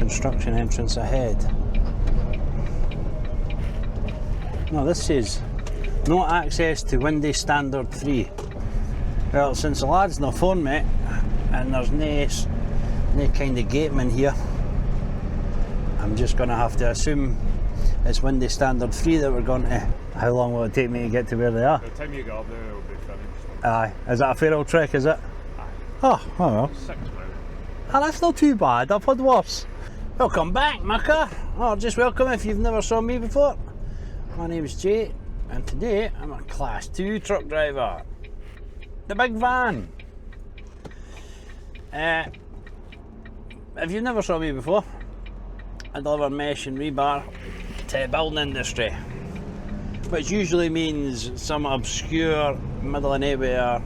construction entrance ahead. No, this says no access to Windy Standard 3. Well, since the lad's not phoned me and there's no kind of gateman here, I'm just going to have to assume it's Windy Standard 3 that we're going to. How long will it take me to get to where they are? By the time you get up there, it'll be finished. Aye. Is that a fair old trek, is it? Aye. Oh well. 6 miles. Ah, that's not too bad, I've had worse. Welcome back, mucker. Or just welcome if you've never saw me before. My name's Jay, and today I'm a Class 2 truck driver. The big van. If you've never saw me before, I deliver mesh and rebar to the building industry, which usually means some obscure, middle of nowhere,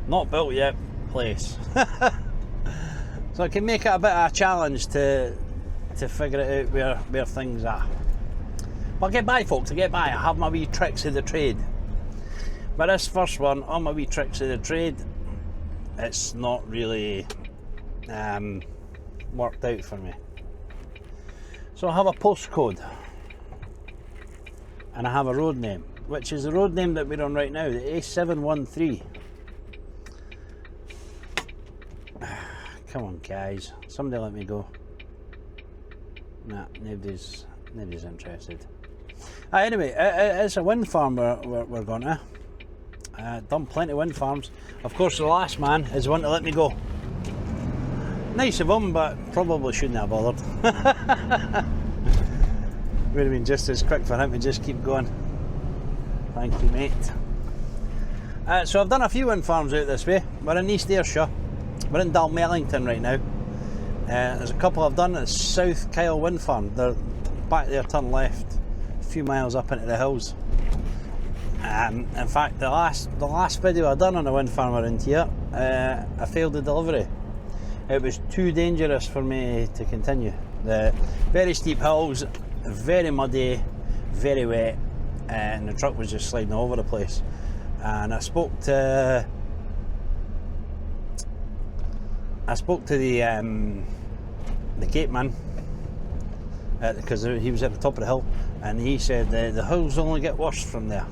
not built yet place. So it can make it a bit of a challenge to figure it out where things are. But I get by, folks, I get by. I have my wee tricks of the trade. But this first one, on my wee tricks of the trade, it's not really worked out for me. So I have a postcode and I have a road name, which is the road name that we're on right now, the A713. Come on, guys, somebody let me go. Nah, nobody's interested. Anyway, it's a wind farm we're going to. Done plenty of wind farms. Of course, the last man is the one to let me go. Nice of him, but probably shouldn't have bothered. Would have been just as quick for him to just keep going. Thank you, mate. So I've done a few wind farms out this way. We're in East Ayrshire. We're in Dalmellington right now. There's a couple I've done at South Kyle Wind Farm. They're back there, turn left, a few miles up into the hills. In fact, the last video I done on a wind farm around here, I failed the delivery. It was too dangerous for me to continue. The very steep hills, very muddy, very wet, and the truck was just sliding all over the place. And I spoke to the gateman because he was at the top of the hill, and he said the hills only get worse from there.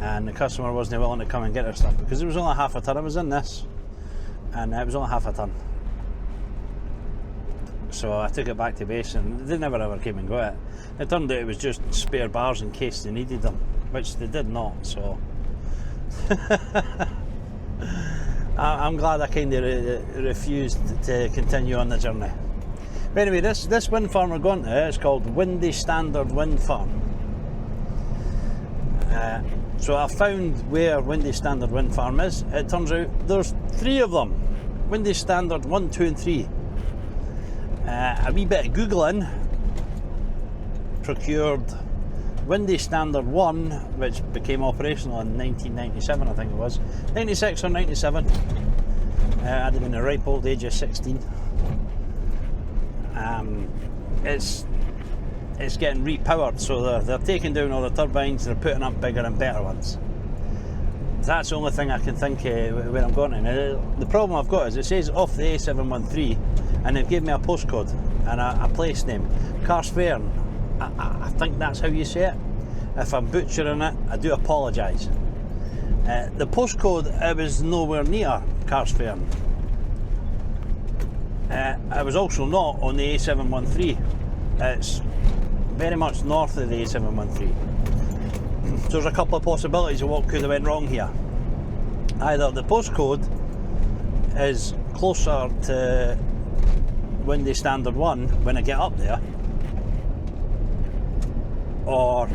And the customer wasn't willing to come and get their stuff because it was only half a ton. I was in this, and it was only half a ton. So I took it back to base, and they never ever came and got it. It turned out it was just spare bars in case they needed them, which they did not. So I'm glad I kind of refused to continue on the journey. But anyway, this wind farm we're going to is called Windy Standard Wind Farm. So I found where Windy Standard Wind Farm is. It turns out there's 3 of them. Windy Standard 1, 2 and 3. A wee bit of Googling procured Windy Standard 1, which became operational in 1997, I think it was. 96 or 97. I'd have been the ripe old age of 16. It's getting repowered, so they're taking down all the turbines, they're putting up bigger and better ones. That's the only thing I can think where I'm going to. Now, the problem I've got is it says off the A713, and they've given me a postcode and a place name, Carsfairn. I think that's how you say it. If I'm butchering it, I do apologise. The postcode, it was nowhere near Carsfairn. I was also not on the A713. It's very much north of the A713. So there's a couple of possibilities of what could have went wrong here. Either the postcode is closer to Windy Standard 1 when I get up there, or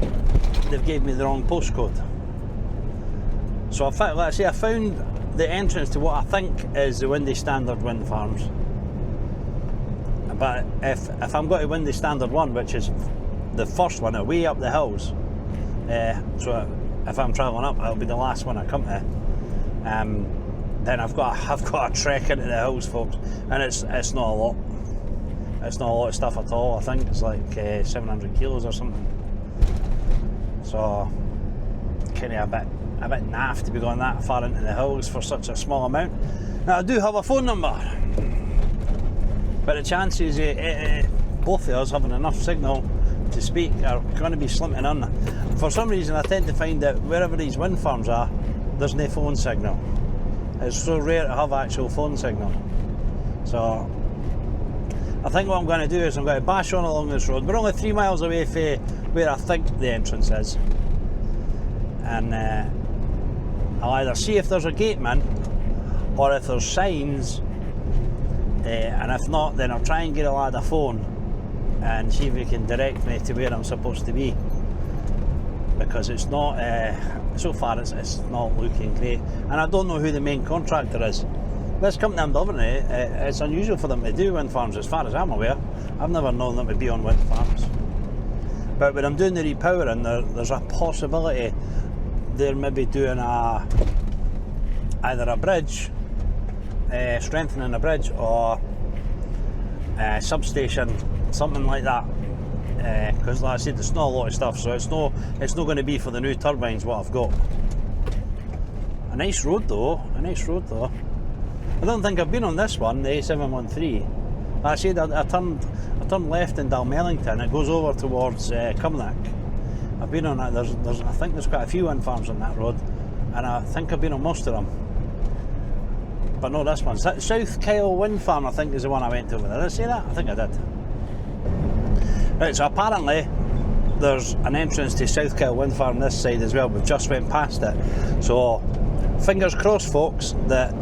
they've gave me the wrong postcode. So I found the entrance to what I think is the Windy Standard Wind Farms. But if I'm going to Windy Standard 1, which is the first one way up the hills, so if I'm travelling up, it'll be the last one I come to. Then I've got a trek into the hills, folks, and it's not a lot. It's not a lot of stuff at all. I think it's like 700 kilos or something. So kind of a bit naff to be going that far into the hills for such a small amount. Now I do have a phone number, but the chances of both of us having enough signal to speak are going to be slimming on. For some reason I tend to find that wherever these wind farms are, there's no phone signal. It's so rare to have actual phone signal. So I think what I'm going to do is I'm going to bash on along this road. We're only 3 miles away from where I think the entrance is, and I'll either see if there's a gateman or if there's signs, and if not, then I'll try and get a lad a phone and see if he can direct me to where I'm supposed to be, because it's not so far it's not looking great, and I don't know who the main contractor is. This company I'm delivering to, it's unusual for them to do wind farms as far as I'm aware. I've never known them to be on wind farms, but when I'm doing the repowering, there's a possibility they're maybe doing either a bridge, strengthening a bridge, or a substation, something like that, because like I said, it's not a lot of stuff, so it's not going to be for the new turbines what I've got. A nice road though. I don't think I've been on this one, the A713. Like I said, I turned left in Dalmellington. It goes over towards Cumnock. I've been on that. I think there's quite a few wind farms on that road, and I think I've been on most of them. But no, this one, South Kyle Wind Farm, I think is the one I went to over there. Did I say that? I think I did. Right, so apparently there's an entrance to South Kyle Wind Farm this side as well. We've just went past it. So fingers crossed, folks, that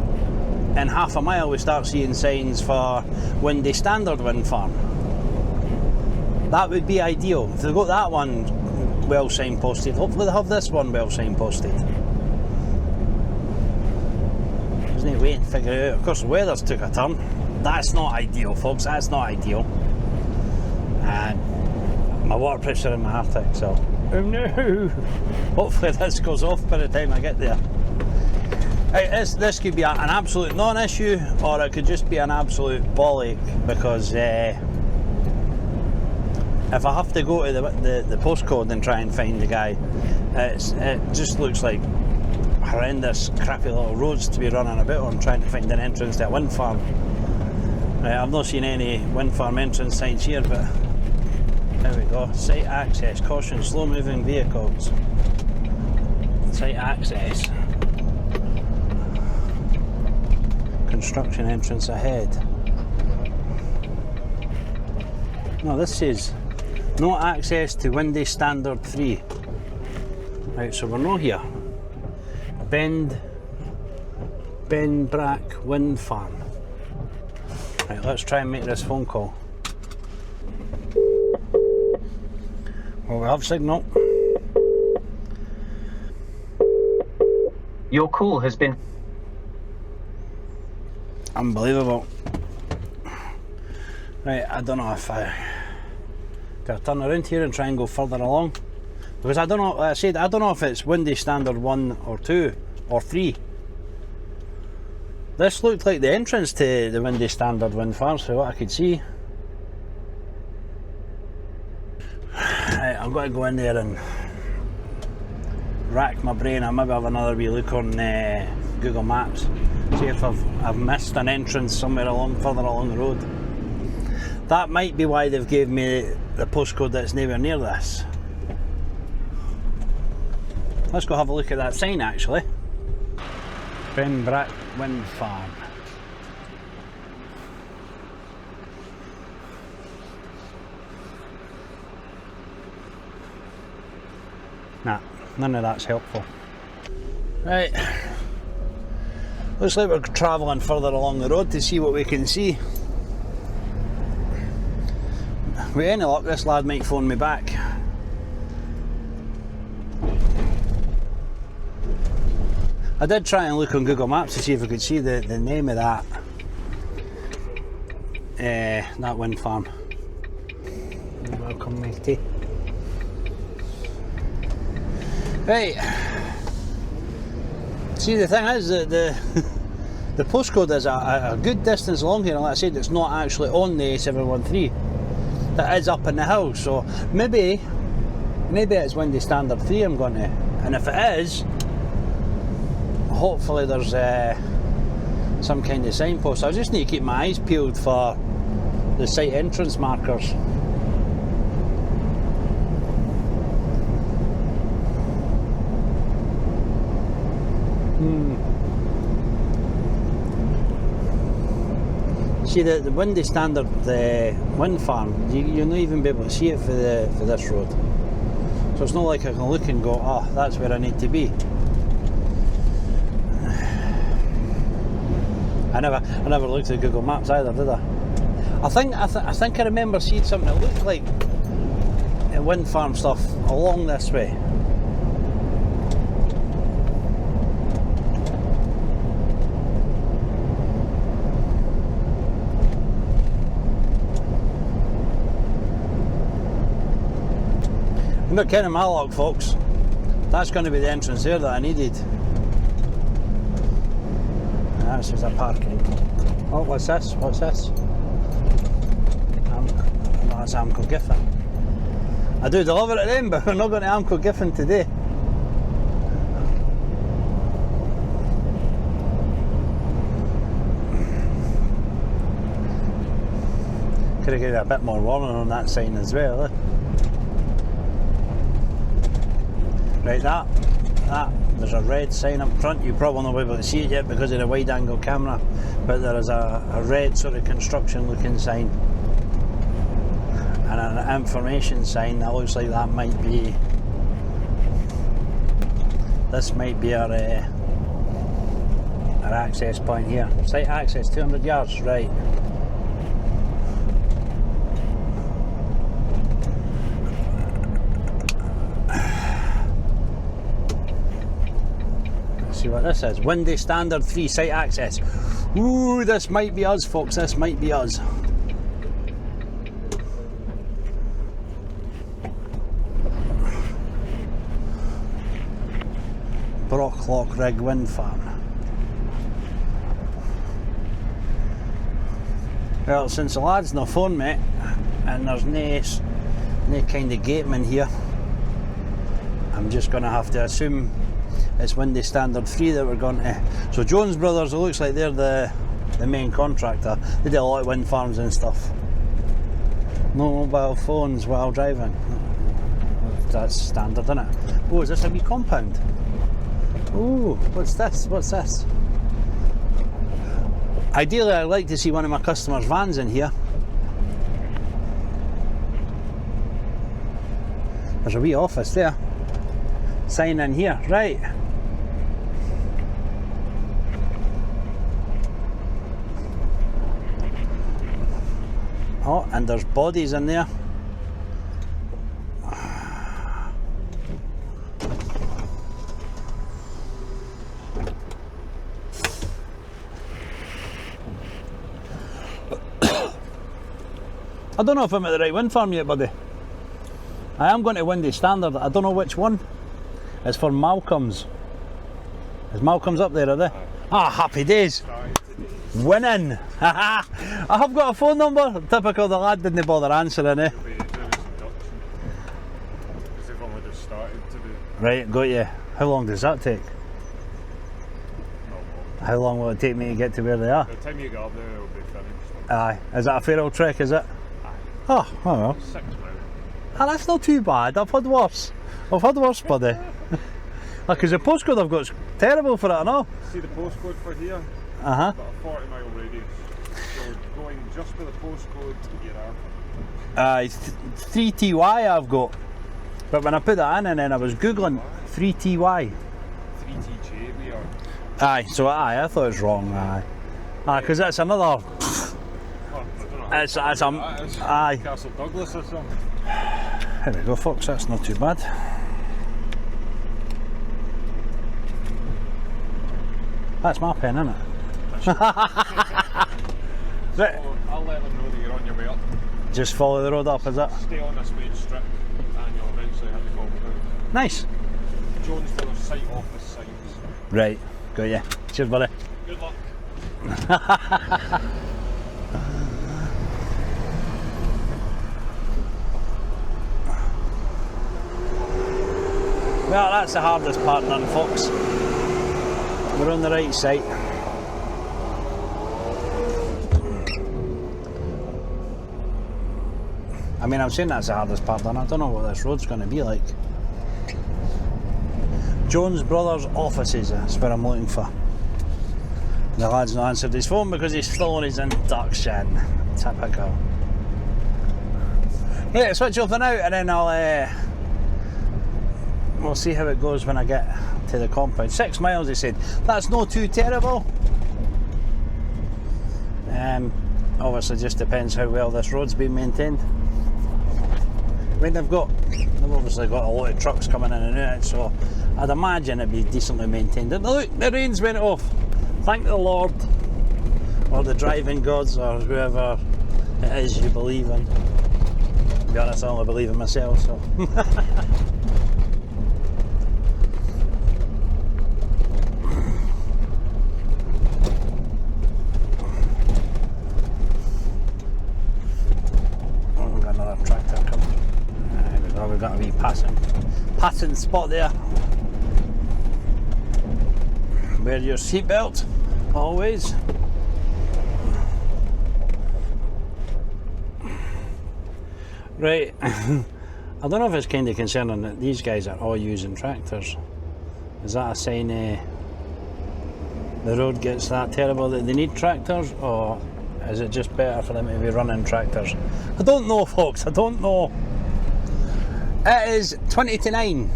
in half a mile we start seeing signs for Windy Standard Wind Farm. That would be ideal. If they've got that one well signposted, hopefully they'll have this one well signposted. Isn't it waiting to figure it out? Of course the weather's took a turn. That's not ideal, folks, that's not ideal. And my water pressure in my Arctic, so oh no! Hopefully this goes off by the time I get there. This could be an absolute non-issue, or it could just be an absolute bollock, because if I have to go to the postcode and try and find the guy, it just looks like horrendous, crappy little roads to be running about on trying to find an entrance to a wind farm. I've not seen any wind farm entrance signs here, but there we go. Site access, caution, slow moving vehicles. Site access. Construction entrance ahead. No, this says no access to Windy Standard 3. Right, so we're not here. Benbrack Wind Farm. Right, let's try and make this phone call. Well, we have signal. Your call has been... Unbelievable. Right, I don't know if do I turn around here and try and go further along, because I don't know, like I said, I don't know if it's Windy Standard 1 or 2 or 3. This looked like the entrance to the Windy Standard wind farm, so what I could see. Right, I've got to go in there and rack my brain. I'll maybe have another wee look on Google Maps, see if I've missed an entrance somewhere further along the road. That might be why they've gave me the postcode that's nowhere near this. Let's go have a look at that sign actually. Benbrack Wind Farm. Nah, none of that's helpful. Right. Looks like we're travelling further along the road to see what we can see. With any luck, this lad might phone me back. I did try and look on Google Maps to see if I could see the name of that wind farm. Welcome, matey. Right. See, the thing is that the postcode is a good distance along here, and like I said, it's not actually on the A713. That is up in the hill, so maybe it's Windy Standard 3 I'm going to, and if it is, hopefully there's some kind of signpost. I just need to keep my eyes peeled for the site entrance markers. See the windy standard wind farm, you'll not even be able to see it for this road. So it's not like I can look and go, oh, that's where I need to be. I never looked at Google Maps either, did I? I think I remember seeing something that looked like wind farm stuff along this way. I'm not counting my luck, folks. That's going to be the entrance there that I needed. That's just a parking. Oh, what's this? What's this? That's Amco Giffen. I do deliver it then, but we're not going to Amco Giffen today. Could have given it a bit more warning on that sign as well, eh? Right, that, there's a red sign up front. You probably won't be able to see it yet because of the wide angle camera, but there is a red sort of construction looking sign and an information sign that looks like that might be, this might be our access point here. Site access 200 yards, right. See what this is. Windy standard 3 site access. Ooh, this might be us, folks. This might be us. Brocklock Rig Wind Farm. Well, since the lad's no phone, mate, and there's no kind of gateman here, I'm just going to have to assume it's Windy Standard 3 that we're going to. So Jones Brothers, it looks like they're the main contractor. They do a lot of wind farms and stuff. No mobile phones while driving. That's standard, isn't it? Oh, is this a wee compound? Oh, what's this? What's this? Ideally, I'd like to see one of my customers' vans in here. There's a wee office there. Sign in here, right. Oh, and there's bodies in there. I don't know if I'm at the right wind farm yet, buddy. I am going to Windy Standard. I don't know which one. It's for Malcolm's. Is Malcolm's up there, are they? Ah, happy days. Winning! I have got a phone number. Typical, the lad didn't bother answering, eh? Right, got you. How long does that take? How long will it take me to get to where they are? By the time you get up there, it'll be finished. Aye. Is that a fair old trek, is it? Aye. Oh well. 6 miles. Ah, that's not too bad. I've had worse. I've had worse, buddy. Because the postcode I've got is terrible for it, I know. See the postcode for here? Uh-huh. About a 40-mile radius. So going just for the postcode, you're out. Aye, 3TY I've got. But when I put that in and then I was Googling 3TY. 3TJ we are. Aye, so I thought it was wrong, aye. Aye, because that's another... Oh, I don't know It's aye. Castle Douglas or something. There we go, folks, that's not too bad. That's my pen, isn't it? Right. I'll let them know that you're on your way up. Just follow the road up, is it? Stay on this main strip and you'll eventually have to call me down. Nice. Jones Brothers site office signs. Right, got you. Cheers, buddy. Good luck. Well, that's the hardest part done, folks. We're on the right site. I mean, I'm saying that's the hardest part done. I don't know what this road's going to be like. Jones Brothers offices, that's what I'm looking for. The lad's not answered his phone because he's still on his induction. Typical. Yeah, switch off and out, and then we'll see how it goes when I get to the compound. 6 miles, he said. That's not too terrible. Obviously, just depends how well this road's been maintained. I mean, they've obviously got a lot of trucks coming in and out, so I'd imagine it'd be decently maintained. And look, the rains went off. Thank the Lord, or the driving gods, or whoever it is you believe in. To be honest, I only believe in myself, so. We've got a wee passing spot there. Wear your seatbelt, always. Right, I don't know if it's kind of concerning that these guys are all using tractors. Is that a sign the road gets that terrible that they need tractors, or is it just better for them to be running tractors? I don't know, folks, I don't know. It is 20 to 9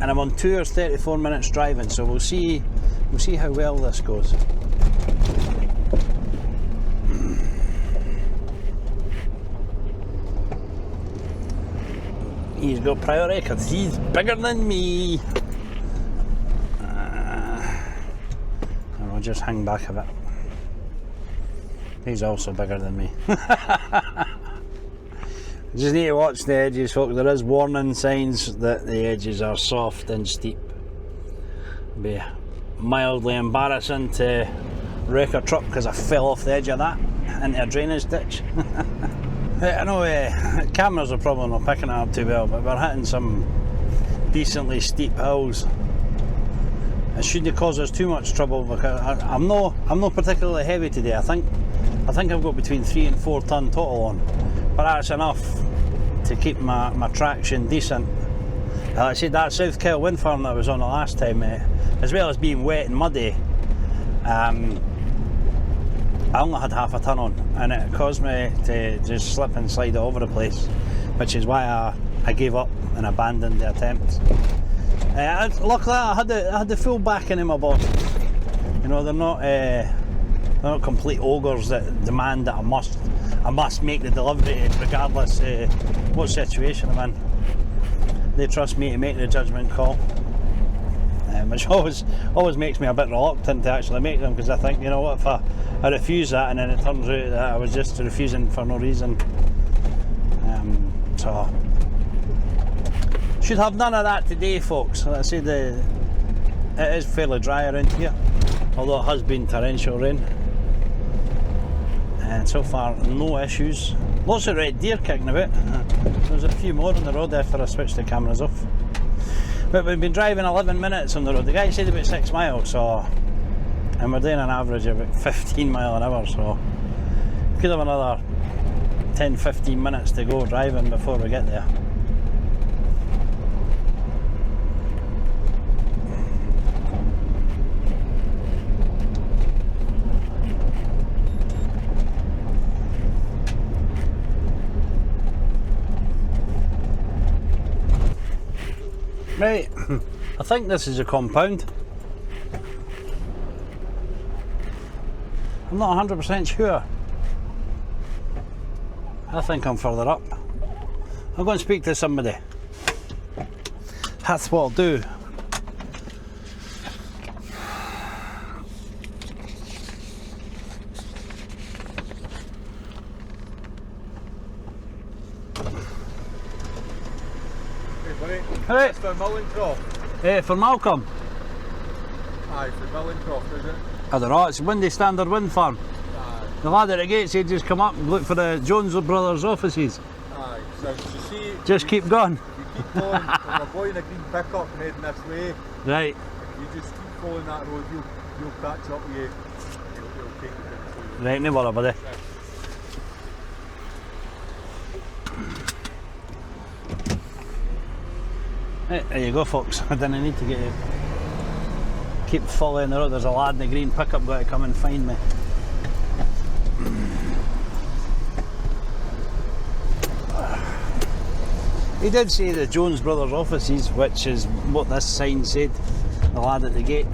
and I'm on 2 hours 34 minutes driving, so we'll see how well this goes. He's got priority because he's bigger than me. And we'll just hang back a bit. He's also bigger than me. Just need to watch the edges, folks. There is warning signs that the edges are soft and steep. It'd be mildly embarrassing to wreck a truck because I fell off the edge of that into a drainage ditch. I know cameras are probably not picking it up too well, but we're hitting some decently steep hills. It shouldn't cause us too much trouble because I'm not particularly heavy today. I think I've got between 3 and 4 ton total on, but that's enough to keep my traction decent. Like I said, that South Kyle wind farm that I was on the last time, as well as being wet and muddy, I only had half a ton on, and it caused me to just slip and slide all over the place, which is why I gave up and abandoned the attempt. Luckily, I had the full backing in my bosses. You know, they're not complete ogres that demand that I must make the delivery regardless what situation I'm in. They trust me to make the judgment call, which always makes me a bit reluctant to actually make them, because I think, you know what, if I refuse that and then it turns out that I was just refusing for no reason. So should have none of that today, folks. Like I said, it is fairly dry around here, although it has been torrential rain. And so far, no issues. Lots of red deer kicking about. There's a few more on the road after I switched the cameras off. But we've been driving 11 minutes on the road. The guy said about 6 miles, and we're doing an average of about 15 miles an hour, so we could have another 10-15 minutes to go driving before we get there. Right, I think this is a compound. I'm not 100% sure. I think I'm further up. I'll go and speak to somebody. That's what I'll do. Right. For Mullincroft. For Malcolm. Aye, for Mullincroft, is it? I don't know, it's Windy Standard Wind Farm. Aye. The lad at the gate said just come up and look for the Jones Brothers offices. Aye, so you see... Just keep going. If you keep going, there's a boy in a green pickup heading this way. Right. If you just keep following that road, you'll catch up with you. You'll take it. Right, no bother, buddy. Right, there you go folks, I didn't need to get you. Keep following the road, there's a lad in the green pickup got to come and find me. He did say the Jones Brothers offices, which is what this sign said, the lad at the gate.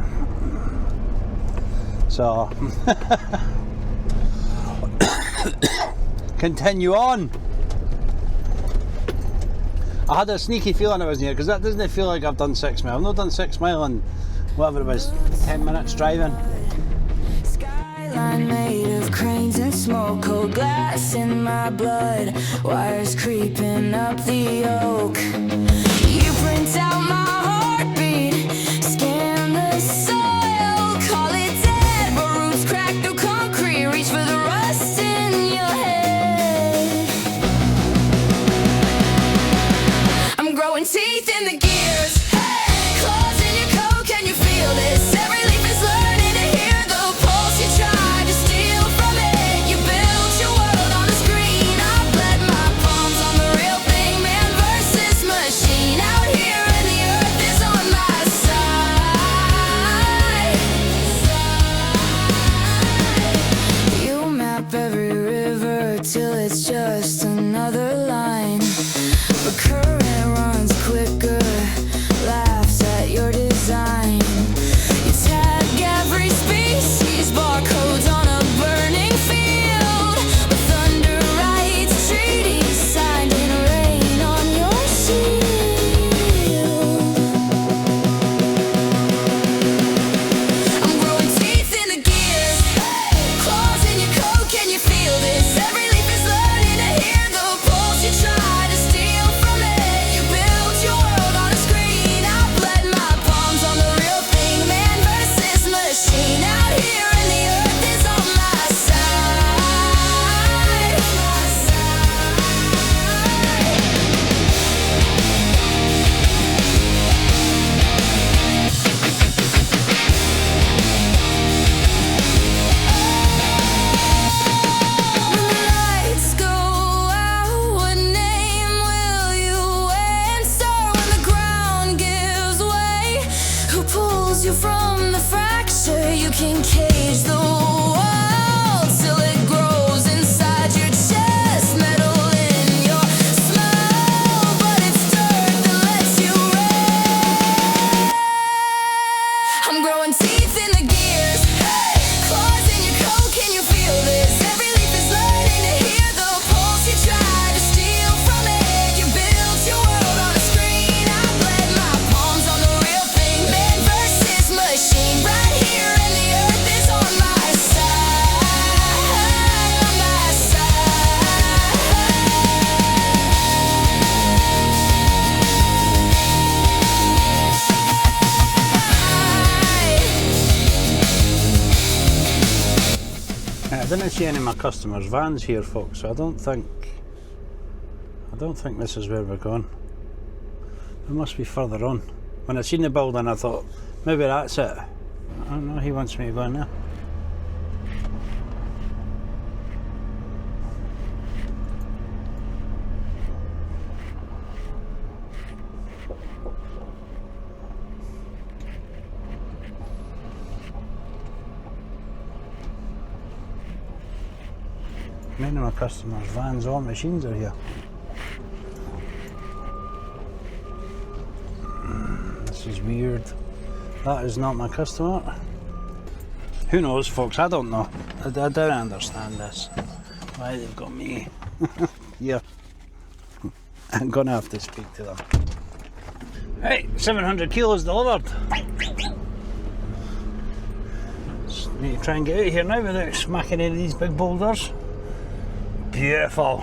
So, continue on. I had a sneaky feeling I was near, because that doesn't feel like I've done 6 miles. I've not done 6 miles in whatever it was, 10 minutes driving. Skyline made of cranes and smoke, cold glass in my blood, wires creeping up the oak. You print out my heartbeat, scan the soil, call it dead, but roots crack through concrete, reach for the rust in your head. I'm growing teeth in the gears, hey! Claws in your coat, can you feel this? Every leaf is learning to hear the pulse. You tried to steal from it, you built your world on a screen. I bled my palms on the real thing, man versus machine. Out here and the earth is on my side. You map every river till it's just another line, but current runs quicker, laughs at your design. You tag every species, barcodes on a burning field, with thunder writes treaties signed in rain on your shield. I'm growing teeth in the gears, claws in your coat, can you feel this? Every leaf is learning to hear the pulse. You try to steal from it, you built your world on a screen. I bled my palms on the real thing, man versus machine. Out here and the earth is on my side. When the lights go out, what name will you answer? When the ground gives way, who pulls you from the fracture? You can cage the world till it grows inside your chest, metal in your smell, but it's dirt that lets you rest. I'm growing teeth in the gears, hey! Claws in your coat, can you feel this? Every leaf is learning to hear the pulse. You try to steal from it, you built your world on a screen. I bled my palms on the real thing, man versus machine. Right here and the earth is on my side, on my I didn't see any of my customers' vans here folks, so I don't think this is where we're going. It must be further on. When I seen the building I thought, maybe that's it. I don't know, he wants me to go in there. Many of my customers' vans or machines are here. This is weird. That is not my customer. Who knows folks, I don't know. I don't understand this. Why they've got me here. I'm gonna have to speak to them. Right, 700 kilos delivered. Just need to try and get out of here now without smacking any of these big boulders. Beautiful.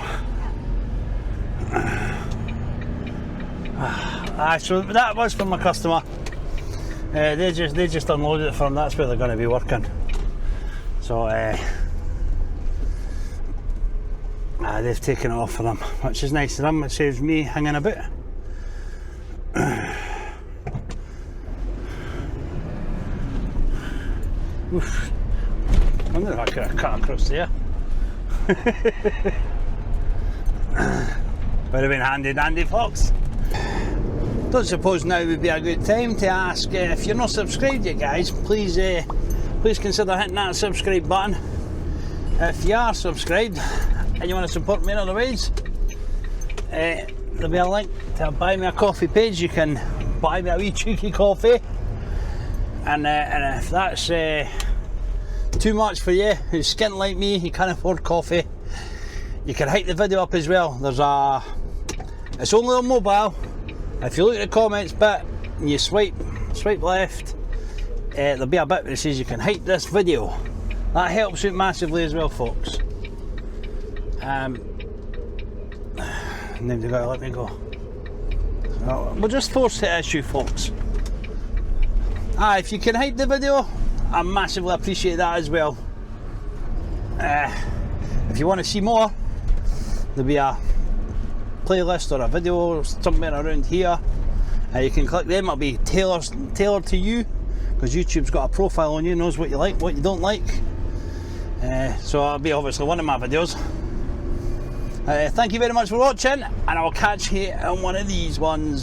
So that was from my customer. They just unloaded it from, that's where they're going to be working. So they've taken it off for them, which is nice of them. It saves me hanging about. Oof. I wonder if I could have cut across there. Would have been handy dandy folks. don't suppose now would be a good time to ask if you're not subscribed yet, guys, please consider hitting that subscribe button. If you are subscribed and you want to support me in other ways, there'll be a link to buy me a coffee page. You can buy me a wee cheeky coffee, and if that's too much for you, who's skint like me, you can't afford coffee, you can hike the video up as well. It's only on mobile. If you look at the comments bit and you swipe left, there'll be a bit that says you can hike this video. That helps out massively as well, folks. Now they've got to let me go. So we'll just force the issue, folks. If you can hike the video, I massively appreciate that as well. If you want to see more, there'll be a playlist or a video somewhere around here. You can click them. It'll be tailored to you, because YouTube's got a profile on you, knows what you like, what you don't like. So it'll be obviously one of my videos. Thank you very much for watching, and I'll catch you on one of these ones.